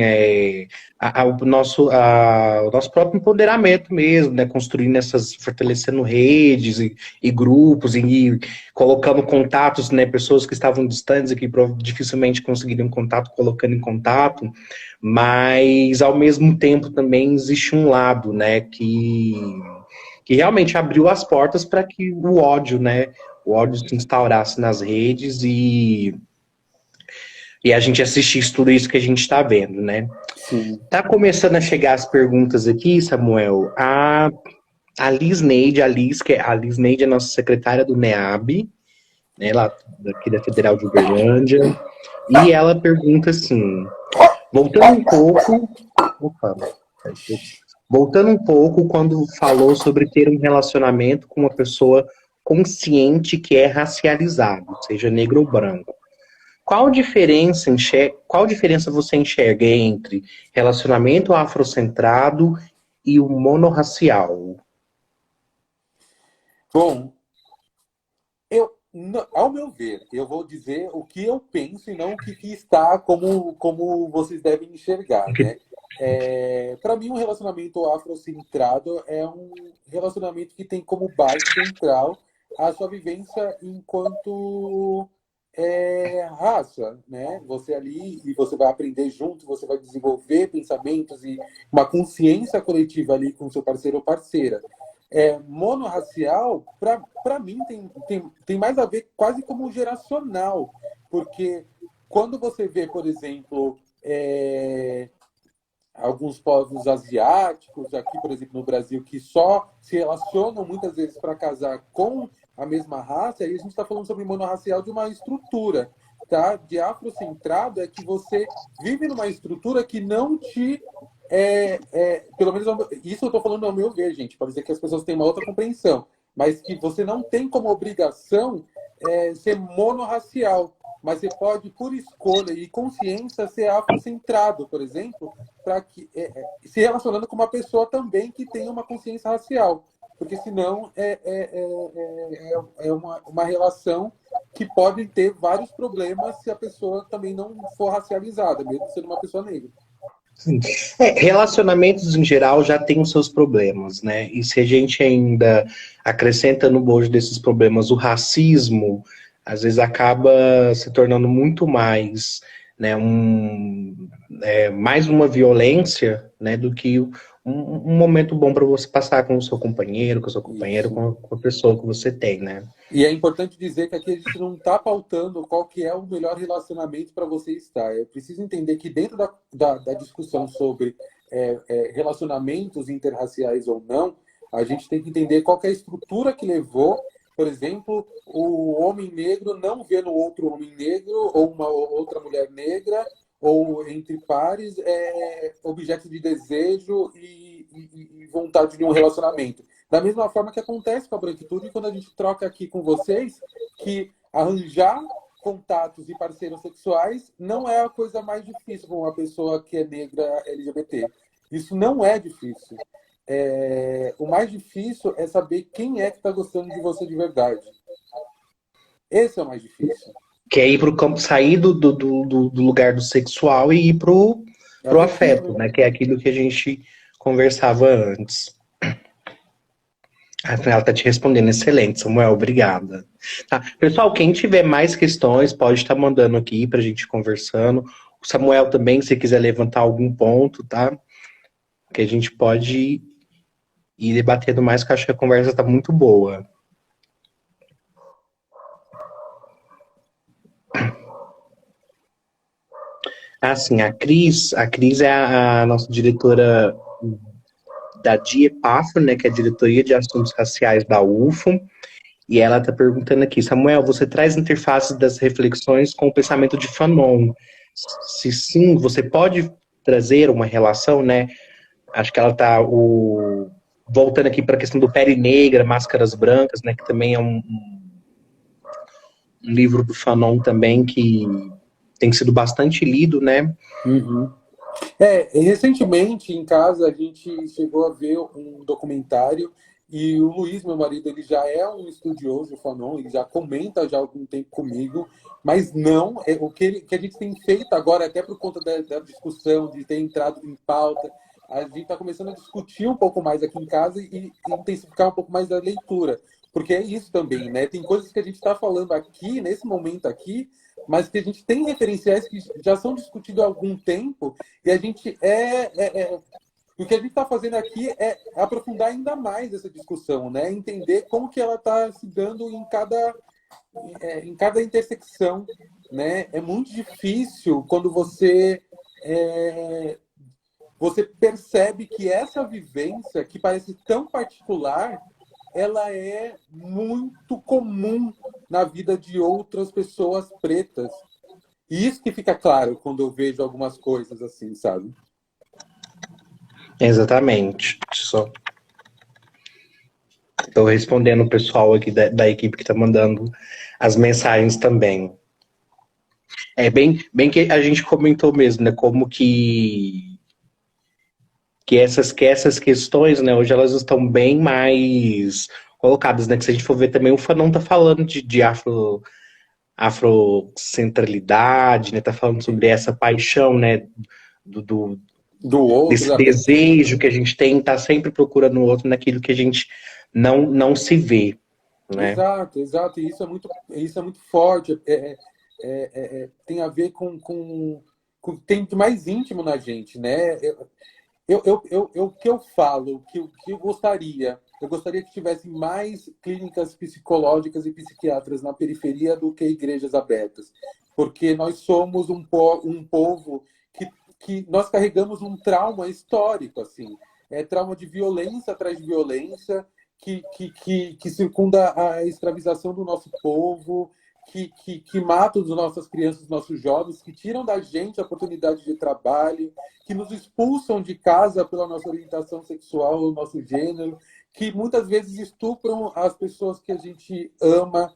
o nosso próprio empoderamento mesmo, né? Construindo fortalecendo redes e grupos e colocando contatos, né? Pessoas que estavam distantes e que dificilmente conseguiriam contato, colocando em contato, mas ao mesmo tempo também existe um lado, né? Que realmente abriu as portas para que o ódio, né? O ódio se instaurasse nas redes e a gente assistisse tudo isso que a gente está vendo, né? Sim. Tá começando a chegar as perguntas aqui, Samuel. A Liz Neide, a Liz Neide é nossa secretária do NEAB, né, lá daqui da Federal de Uberlândia, e ela pergunta assim, voltando um pouco quando falou sobre ter um relacionamento com uma pessoa consciente que é racializado, seja negro ou branco. qual diferença você enxerga entre relacionamento afrocentrado e o monorracial? Bom, ao meu ver, eu vou dizer o que eu penso e não o que está como vocês devem enxergar, né? Para mim, um relacionamento afrocentrado é um relacionamento que tem como base central a sua vivência enquanto raça, né? Você ali e você vai aprender junto, você vai desenvolver pensamentos e uma consciência coletiva ali com seu parceiro ou parceira. Monorracial, para mim, tem mais a ver quase como geracional, porque quando você vê, por exemplo, alguns povos asiáticos, aqui, por exemplo, no Brasil, que só se relacionam muitas vezes para casar com a mesma raça, aí a gente está falando sobre monorracial de uma estrutura, tá? De afrocentrado é que você vive numa estrutura que não te pelo menos isso eu estou falando ao meu ver, gente, pode dizer que as pessoas têm uma outra compreensão, mas que você não tem como obrigação ser monorracial, mas você pode, por escolha e consciência, ser afrocentrado, por exemplo, para que se relacionando com uma pessoa também que tenha uma consciência racial, porque senão uma relação que pode ter vários problemas se a pessoa também não for racializada, mesmo sendo uma pessoa negra. Sim. Relacionamentos em geral já têm os seus problemas, né? E se a gente ainda acrescenta no bojo desses problemas o racismo, às vezes acaba se tornando muito mais, né, mais uma violência, né, do que um momento bom para você passar com o seu companheiro, com a sua companheira, com a pessoa que você tem, né? E é importante dizer que aqui a gente não está pautando qual que é o melhor relacionamento para você estar. Eu preciso entender que dentro da discussão sobre relacionamentos interraciais ou não, a gente tem que entender qual que é a estrutura que levou, por exemplo, o homem negro não ver no outro homem negro ou uma outra mulher negra ou entre pares objeto de desejo e vontade de um relacionamento. Da mesma forma que acontece com a branquitude quando a gente troca aqui com vocês, que arranjar contatos e parceiros sexuais não é a coisa mais difícil com uma pessoa que é negra LGBT. Isso não é difícil. O mais difícil é saber quem é que está gostando de você de verdade. Esse é o mais difícil. Que é ir para o campo, sair do lugar do sexual e ir pro afeto, né? Que é aquilo que a gente conversava antes. Ela está te respondendo, excelente, Samuel, obrigada. Tá. Pessoal, quem tiver mais questões, pode estar mandando aqui para a gente ir conversando. O Samuel também, se quiser levantar algum ponto, tá? Que a gente pode ir debatendo mais, que eu acho que a conversa está muito boa. Sim, a Cris é a nossa diretora da DIEPAFRO, né, que é a Diretoria de Assuntos Raciais da UFO, e ela está perguntando aqui, Samuel, você traz interfaces das reflexões com o pensamento de Fanon? Se sim, você pode trazer uma relação, né? Acho que ela está voltando aqui para a questão do Pele Negra, Máscaras Brancas, né, que também é um livro do Fanon também que tem sido bastante lido, né? Uhum. Recentemente em casa a gente chegou a ver um documentário e o Luiz, meu marido, ele já é um estudioso Fanon, ele já comenta já há algum tempo comigo, mas não, o que a gente tem feito agora, até por conta da discussão, de ter entrado em pauta, a gente está começando a discutir um pouco mais aqui em casa e intensificar um pouco mais a leitura, porque é isso também, né? Tem coisas que a gente está falando aqui, nesse momento aqui, mas que a gente tem referenciais que já são discutidos há algum tempo e a gente o que a gente está fazendo aqui é aprofundar ainda mais essa discussão, né? Entender como que ela está se dando em cada intersecção, né? É muito difícil quando você percebe que essa vivência, que parece tão particular, ela é muito comum na vida de outras pessoas pretas. E isso que fica claro quando eu vejo algumas coisas assim, sabe? Exatamente. Só estou respondendo o pessoal aqui da equipe que está mandando as mensagens também. É bem que a gente comentou mesmo, né? Como que essas questões, né, hoje elas estão bem mais colocadas, né? Que se a gente for ver também, o Fanon tá falando de afrocentralidade, né? Tá falando sobre essa paixão, né? Do, Do outro, desse da desejo que a gente tem, tá sempre procurando o outro naquilo que a gente não se vê, né? Exato, exato. E isso é muito forte. Tem a ver com o que tem de mais íntimo na gente, né? O que eu falo, o que eu gostaria que tivesse mais clínicas psicológicas e psiquiatras na periferia do que igrejas abertas, porque nós somos um povo que nós carregamos um trauma histórico, assim, trauma de violência atrás de violência, que circunda a escravização do nosso povo, que mata as nossas crianças, os nossos jovens, que tiram da gente a oportunidade de trabalho, que nos expulsam de casa pela nossa orientação sexual, o nosso gênero, que muitas vezes estupram as pessoas que a gente ama,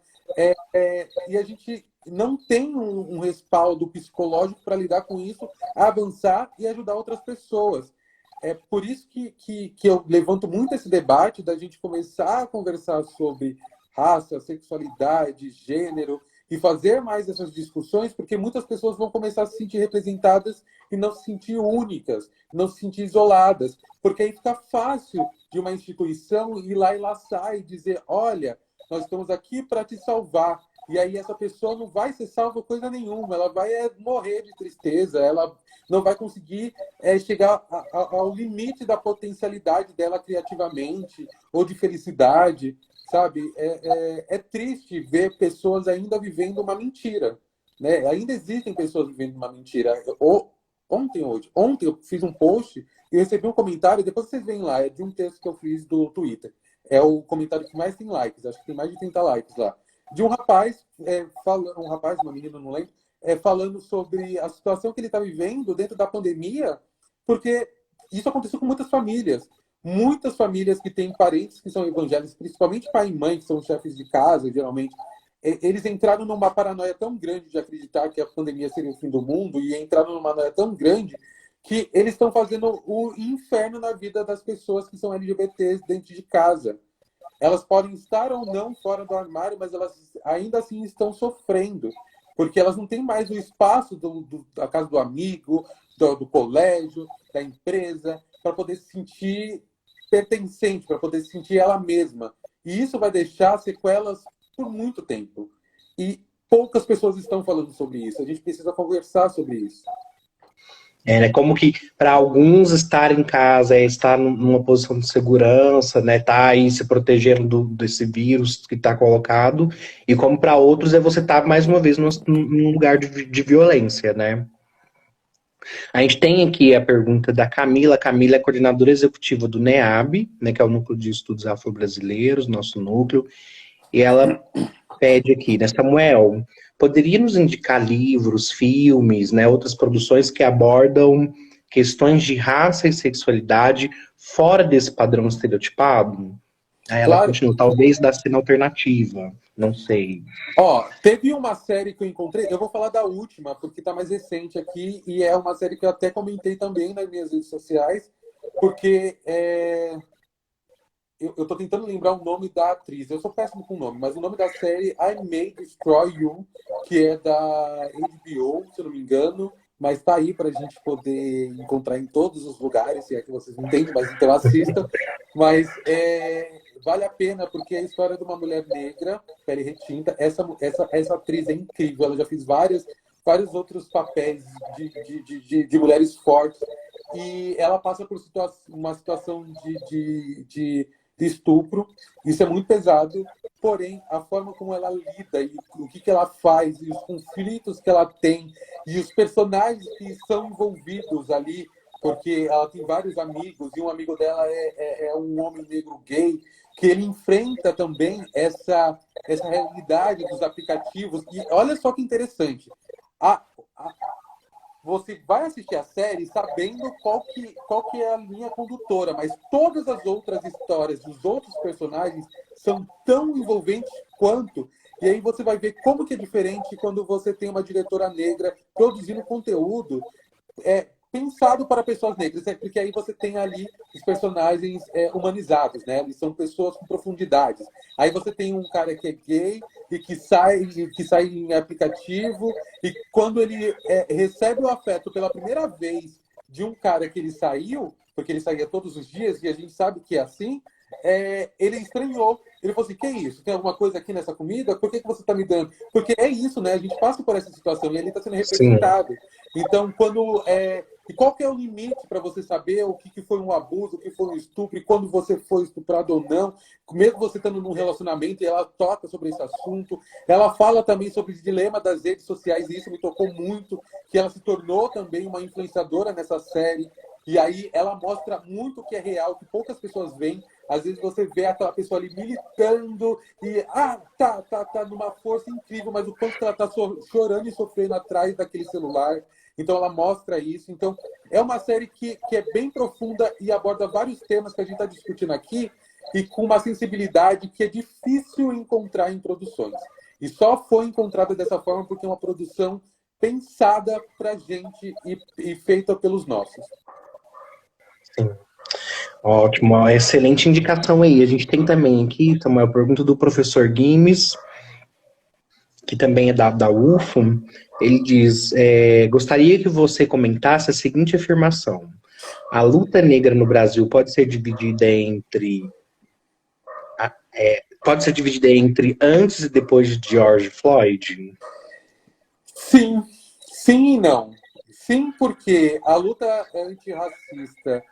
e a gente não tem um respaldo psicológico para lidar com isso, avançar e ajudar outras pessoas. É por isso que eu levanto muito esse debate da gente começar a conversar sobre raça, sexualidade, gênero, e fazer mais essas discussões, porque muitas pessoas vão começar a se sentir representadas e não se sentir únicas, não se sentir isoladas, porque aí fica fácil de uma instituição ir lá e laçar e dizer, olha, nós estamos aqui para te salvar. E aí essa pessoa não vai ser salva coisa nenhuma, ela vai morrer de tristeza, ela não vai conseguir chegar ao limite da potencialidade dela criativamente ou de felicidade, sabe? É triste ver pessoas ainda vivendo uma mentira, né? Ainda existem pessoas vivendo uma mentira. Ontem eu fiz um post e recebi um comentário, depois vocês veem lá, é de um texto que eu fiz do Twitter. É o comentário que mais tem likes, acho que tem mais de 30 likes lá. De um rapaz, uma menina, não lembro, falando sobre a situação que ele está vivendo dentro da pandemia, porque isso aconteceu com muitas famílias. Muitas famílias que têm parentes que são evangélicos, principalmente pai e mãe, que são chefes de casa, geralmente, eles entraram numa paranoia tão grande de acreditar que a pandemia seria o fim do mundo e entraram numa paranoia tão grande que eles estão fazendo o inferno na vida das pessoas que são LGBTs dentro de casa. Elas podem estar ou não fora do armário, mas elas ainda assim estão sofrendo, porque elas não têm mais o espaço da casa do amigo, do colégio, da empresa, para poder se sentir pertencente, para poder se sentir ela mesma. E isso vai deixar sequelas por muito tempo. E poucas pessoas estão falando sobre isso. A gente precisa conversar sobre isso. Né, como que para alguns estar em casa é estar numa posição de segurança, né? Tá aí se protegendo desse vírus que está colocado, e como para outros é você estar mais uma vez num lugar de violência, né? A gente tem aqui a pergunta da Camila. A Camila é coordenadora executiva do NEAB, né, que é o Núcleo de Estudos Afro-Brasileiros, nosso núcleo, e ela pede aqui, né, Samuel, poderia nos indicar livros, filmes, né, outras produções que abordam questões de raça e sexualidade fora desse padrão estereotipado? Aí ela Claro. continua, talvez da cena alternativa, não sei. Ó, teve uma série que eu encontrei, eu vou falar da última, porque tá mais recente aqui, e é uma série que eu até comentei também nas minhas redes sociais, porque eu tô tentando lembrar o nome da atriz. Eu sou péssimo com o nome, mas o nome da série I May Destroy You, que é da HBO, se eu não me engano, mas tá aí pra gente poder encontrar em todos os lugares, se é que vocês não entendem, mas então assistam. Mas vale a pena, porque é a história de uma mulher negra, pele retinta. Essa atriz é incrível, ela já fez vários outros papéis de mulheres fortes, e ela passa por uma situação de estupro. Isso é muito pesado, porém, a forma como ela lida e o que ela faz, e os conflitos que ela tem, e os personagens que são envolvidos ali, porque ela tem vários amigos, e um amigo dela é um homem negro gay, que ele enfrenta também essa realidade dos aplicativos. E olha só que interessante. A, você vai assistir a série sabendo qual que é a linha condutora, mas todas as outras histórias dos outros personagens são tão envolventes quanto, E aí você vai ver como que é diferente quando você tem uma diretora negra produzindo conteúdo pensado para pessoas negras, porque aí você tem ali os personagens humanizados, né? Eles são pessoas com profundidades. Aí você tem um cara que é gay e que sai em aplicativo, e quando ele recebe o afeto pela primeira vez de um cara que ele saiu, porque ele saía todos os dias, e a gente sabe que é assim, ele estranhou. Ele falou assim, que isso? Tem alguma coisa aqui nessa comida? Por que você está me dando? Porque é isso, né? A gente passa por essa situação e ali está sendo Sim. representado. Então, e qual que é o limite para você saber o que foi um abuso, o que foi um estupro, e quando você foi estuprado ou não, mesmo você estando num relacionamento, e ela toca sobre esse assunto. Ela fala também sobre o dilema das redes sociais, e isso me tocou muito, que ela se tornou também uma influenciadora nessa série. E aí ela mostra muito o que é real, que poucas pessoas veem. Às vezes você vê aquela pessoa ali militando e tá numa força incrível, mas o quanto que ela tá chorando e sofrendo atrás daquele celular. Então ela mostra isso. Então é uma série que é bem profunda e aborda vários temas que a gente está discutindo aqui e com uma sensibilidade que é difícil encontrar em produções. E só foi encontrada dessa forma porque é uma produção pensada pra gente e feita pelos nossos. Sim. Ótimo, uma excelente indicação aí. A gente tem também aqui, Samuel, a pergunta do professor Guimes, que também é da UFO. Ele diz: gostaria que você comentasse a seguinte afirmação: a luta negra no Brasil pode ser dividida entre antes e depois de George Floyd? Sim, sim e não. Sim, porque a luta antirracista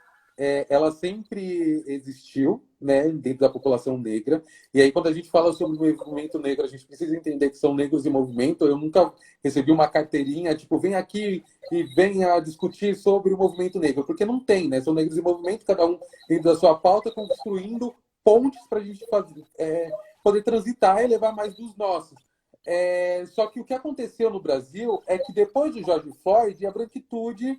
ela sempre existiu, né, dentro da população negra. E aí, quando a gente fala sobre o movimento negro, a gente precisa entender que são negros em movimento. Eu nunca recebi uma carteirinha, tipo, vem aqui e venha discutir sobre o movimento negro, porque não tem, né? São negros em movimento, cada um dentro da sua pauta, construindo pontes para a gente poder transitar e levar mais dos nossos. Só que o que aconteceu no Brasil é que depois de George Floyd, a branquitude,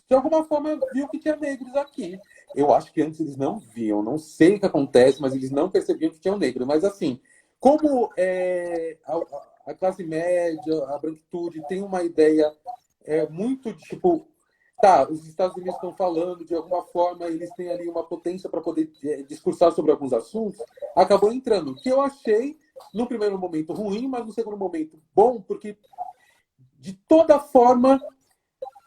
de alguma forma, viu que tinha negros aqui. Eu acho que antes eles não viam, não sei o que acontece, mas eles não percebiam que tinham negros. Mas assim, como a classe média, a branquitude tem uma ideia muito de, tipo, tá, os Estados Unidos estão falando, de alguma forma eles têm ali uma potência para poder discursar sobre alguns assuntos, acabou entrando. Que eu achei, no primeiro momento, ruim, mas no segundo momento, bom, porque de toda forma,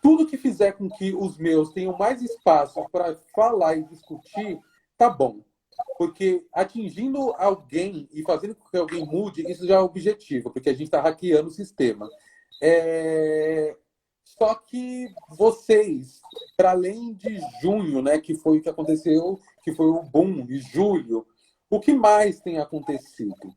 tudo que fizer com que os meus tenham mais espaço para falar e discutir, tá bom. Porque atingindo alguém e fazendo com que alguém mude, isso já é objetivo, porque a gente está hackeando o sistema. Só que vocês, para além de junho, né, que foi o que aconteceu, que foi o boom, e julho, o que mais tem acontecido?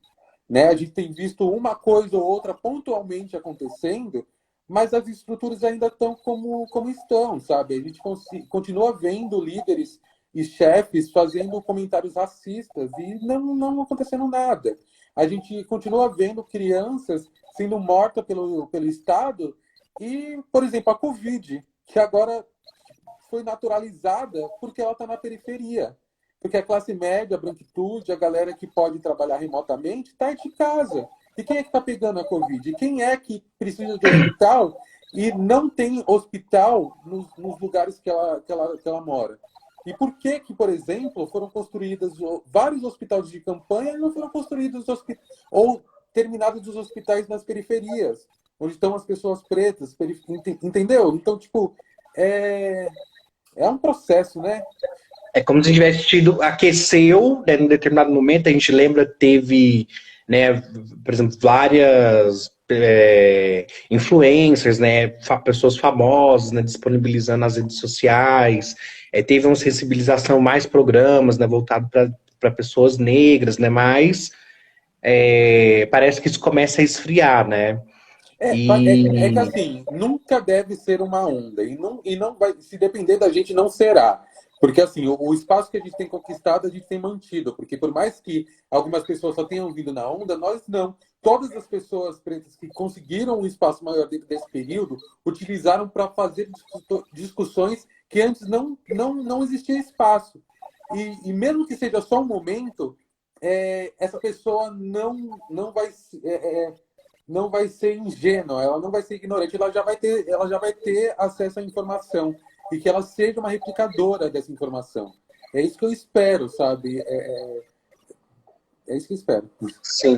Né? A gente tem visto uma coisa ou outra pontualmente acontecendo, mas as estruturas ainda estão como estão, sabe? A gente continua vendo líderes e chefes fazendo comentários racistas e não acontecendo nada. A gente continua vendo crianças sendo mortas pelo Estado e, por exemplo, a Covid, que agora foi naturalizada porque ela está na periferia. Porque a classe média, a branquitude, a galera que pode trabalhar remotamente, está de casa. E quem é que está pegando a Covid? E quem é que precisa de hospital e não tem hospital nos lugares que ela mora? E por que, por exemplo, foram construídos vários hospitais de campanha e não foram construídos ou terminados os hospitais nas periferias, onde estão as pessoas pretas, entendeu? Então, tipo, é um processo, né? É como se tivesse tido, aqueceu, né, num determinado momento, a gente lembra, teve, né, por exemplo, várias influencers, né, pessoas famosas, né, disponibilizando nas redes sociais, teve uma sensibilização, mais programas, né, voltado para pessoas negras, né, mas parece que isso começa a esfriar, né, É que e assim, nunca deve ser uma onda. E não vai, se depender da gente, não será. Porque assim, o espaço que a gente tem conquistado, a gente tem mantido. Porque por mais que algumas pessoas só tenham vindo na onda, nós não. Todas as pessoas pretas que conseguiram um espaço maior dentro desse período, utilizaram para fazer discussões que antes não existia espaço. E mesmo que seja só um momento, essa pessoa não vai ser ingênua, ela não vai ser ignorante, ela já vai ter acesso à informação e que ela seja uma replicadora dessa informação. É isso que eu espero, sabe? É isso que eu espero. Sim,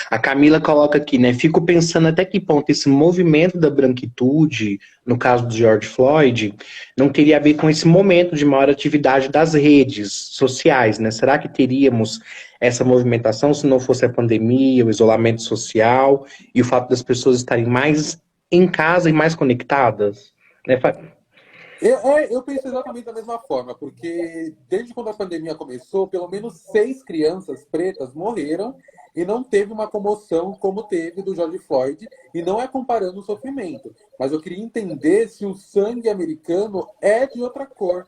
a Camila coloca aqui, né? Fico pensando até que ponto esse movimento da branquitude, no caso do George Floyd, não teria a ver com esse momento de maior atividade das redes sociais, né? Será que teríamos essa movimentação se não fosse a pandemia, o isolamento social e o fato das pessoas estarem mais em casa e mais conectadas? Né? Eu penso exatamente da mesma forma, porque desde quando a pandemia começou, pelo menos 6 crianças pretas morreram e não teve uma comoção como teve do George Floyd, e não é comparando o sofrimento, mas eu queria entender se o sangue americano é de outra cor,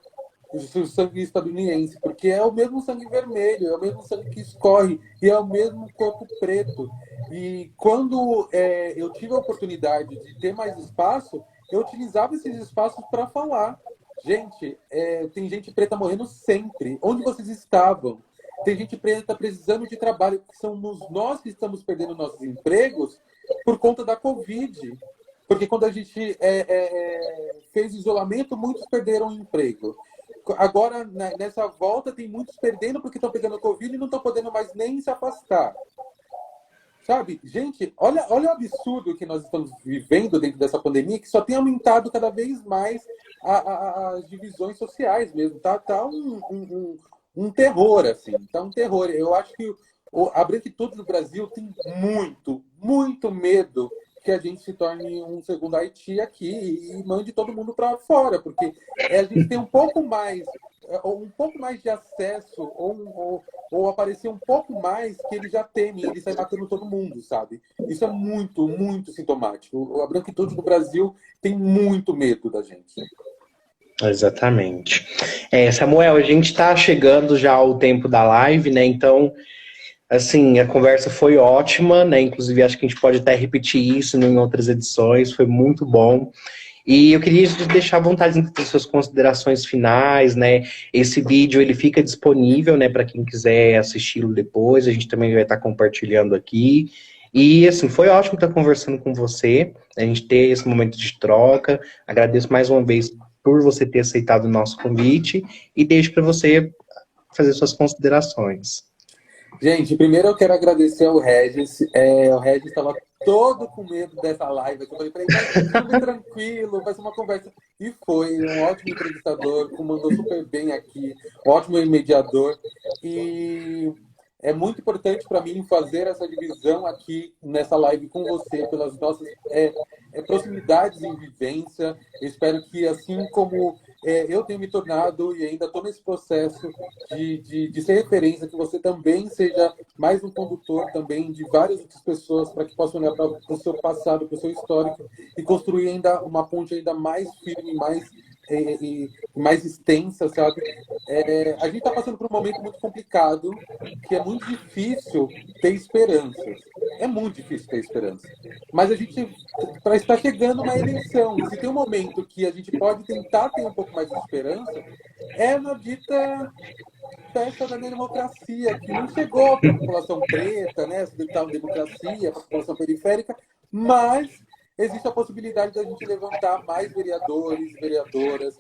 se o sangue estadunidense, porque é o mesmo sangue vermelho, é o mesmo sangue que escorre, e é o mesmo corpo preto. E quando eu tive a oportunidade de ter mais espaço, eu utilizava esses espaços para falar. Gente, tem gente preta morrendo sempre. Onde vocês estavam? Tem gente preta precisando de trabalho, que somos nós que estamos perdendo nossos empregos por conta da Covid. Porque quando a gente fez isolamento, muitos perderam o emprego. Agora, nessa volta, tem muitos perdendo porque estão pegando Covid e não estão podendo mais nem se afastar. Sabe, gente, olha o absurdo que nós estamos vivendo dentro dessa pandemia, que só tem aumentado cada vez mais as divisões sociais mesmo. Tá um terror, assim, tá um terror. Eu acho que a branquitude do Brasil tem muito medo que a gente se torne um segundo Haiti aqui e mande todo mundo para fora, porque a gente tem um pouco mais de acesso ou aparecer um pouco mais que eles já temem, eles saem matando todo mundo, sabe? Isso é muito sintomático. A branquitude do Brasil tem muito medo da gente. Exatamente. Samuel, a gente está chegando já ao tempo da live, né? Então, assim, a conversa foi ótima, né? Inclusive, acho que a gente pode até repetir isso em outras edições, foi muito bom. E eu queria te deixar à vontade das suas considerações finais, né? Esse vídeo, ele fica disponível, né, para quem quiser assisti-lo depois, a gente também vai estar compartilhando aqui. E, assim, foi ótimo estar conversando com você, a gente ter esse momento de troca. Agradeço mais uma vez por você ter aceitado o nosso convite e deixo para você fazer suas considerações. Gente, primeiro eu quero agradecer ao Regis. O Regis estava todo com medo dessa live. Eu falei para ele, vai ser tudo tranquilo, vai ser uma conversa. E foi um ótimo entrevistador, comandou super bem aqui, ótimo mediador. E é muito importante para mim fazer essa divisão aqui nessa live com você, pelas nossas proximidades em vivência. Eu espero que, assim como eu tenho me tornado e ainda estou nesse processo de ser referência, que você também seja mais um condutor também de várias outras pessoas para que possam olhar para o seu passado, para o seu histórico e construir ainda uma ponte ainda mais firme, mais extensa, sabe? A gente está passando por um momento muito complicado, que é muito difícil ter esperanças. É muito difícil ter esperança. Mas a gente está chegando uma eleição. E se tem um momento que a gente pode tentar ter um pouco mais de esperança, é na dita festa da democracia, que não chegou para a população preta, né? Essa democracia, para a população periférica, mas existe a possibilidade da gente levantar mais vereadores e vereadoras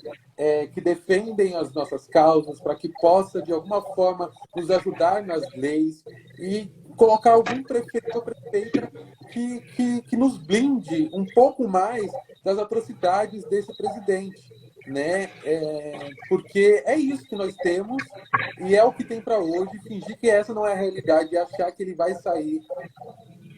que defendem as nossas causas, para que possa, de alguma forma, nos ajudar nas leis e colocar algum prefeito ou prefeita que nos blinde um pouco mais das atrocidades desse presidente, né? Porque é isso que nós temos e é o que tem para hoje. Fingir que essa não é a realidade e achar que ele vai sair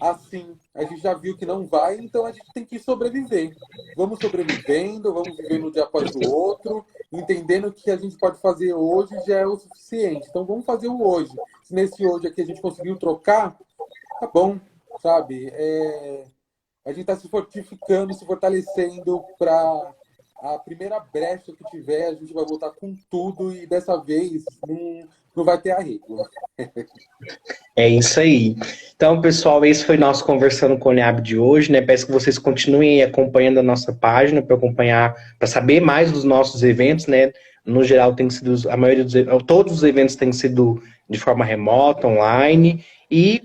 assim, a gente já viu que não vai, então a gente tem que sobreviver. Vamos sobrevivendo, vamos vivendo um dia após o outro, entendendo que a gente pode fazer hoje já é o suficiente. Então vamos fazer o hoje. Se nesse hoje aqui a gente conseguiu trocar, tá bom, sabe? A gente está se fortificando, se fortalecendo para a primeira brecha que tiver, a gente vai voltar com tudo e dessa vez não vai ter arrego. É isso aí. Então, pessoal, esse foi nosso Conversando com o NEAB de hoje, né? Peço que vocês continuem acompanhando a nossa página para acompanhar, para saber mais dos nossos eventos, né? No geral, tem sido todos os eventos têm sido de forma remota, online, e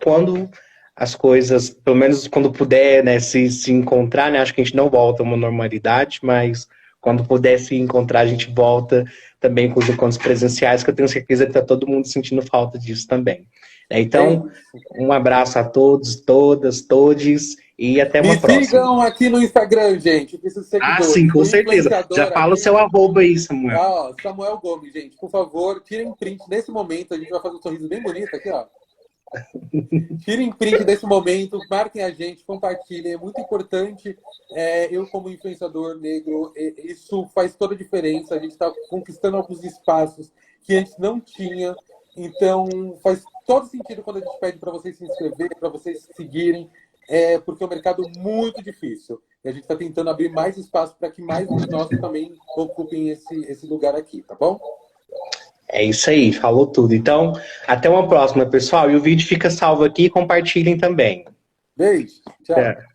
quando as coisas, pelo menos quando puder, né, se encontrar, né, acho que a gente não volta a uma normalidade, mas quando puder se encontrar, a gente volta também com os encontros presenciais, que eu tenho certeza que está todo mundo sentindo falta disso também. Então, um abraço a todos, todas, todes, e até Me uma próxima. sigam aqui no Instagram, gente. Preciso de Ah, seguidores. sim, com O certeza. Já influenciador fala o aqui. seu arroba aí, Samuel. Ó, Samuel Gomes, gente. Por favor, tirem print nesse momento. A gente vai fazer um sorriso bem bonito aqui, ó. Tirem print desse momento, marquem a gente, compartilhem. É muito importante. Eu, como influenciador negro, isso faz toda a diferença. A gente está conquistando alguns espaços que antes não tinha. Então, faz todo sentido quando a gente pede para vocês se inscreverem, para vocês seguirem, porque é um mercado muito difícil. E a gente está tentando abrir mais espaço para que mais de nós também ocupem esse lugar aqui, tá bom? É isso aí, falou tudo. Então, até uma próxima, pessoal. E o vídeo fica salvo aqui, compartilhem também. Beijo, tchau.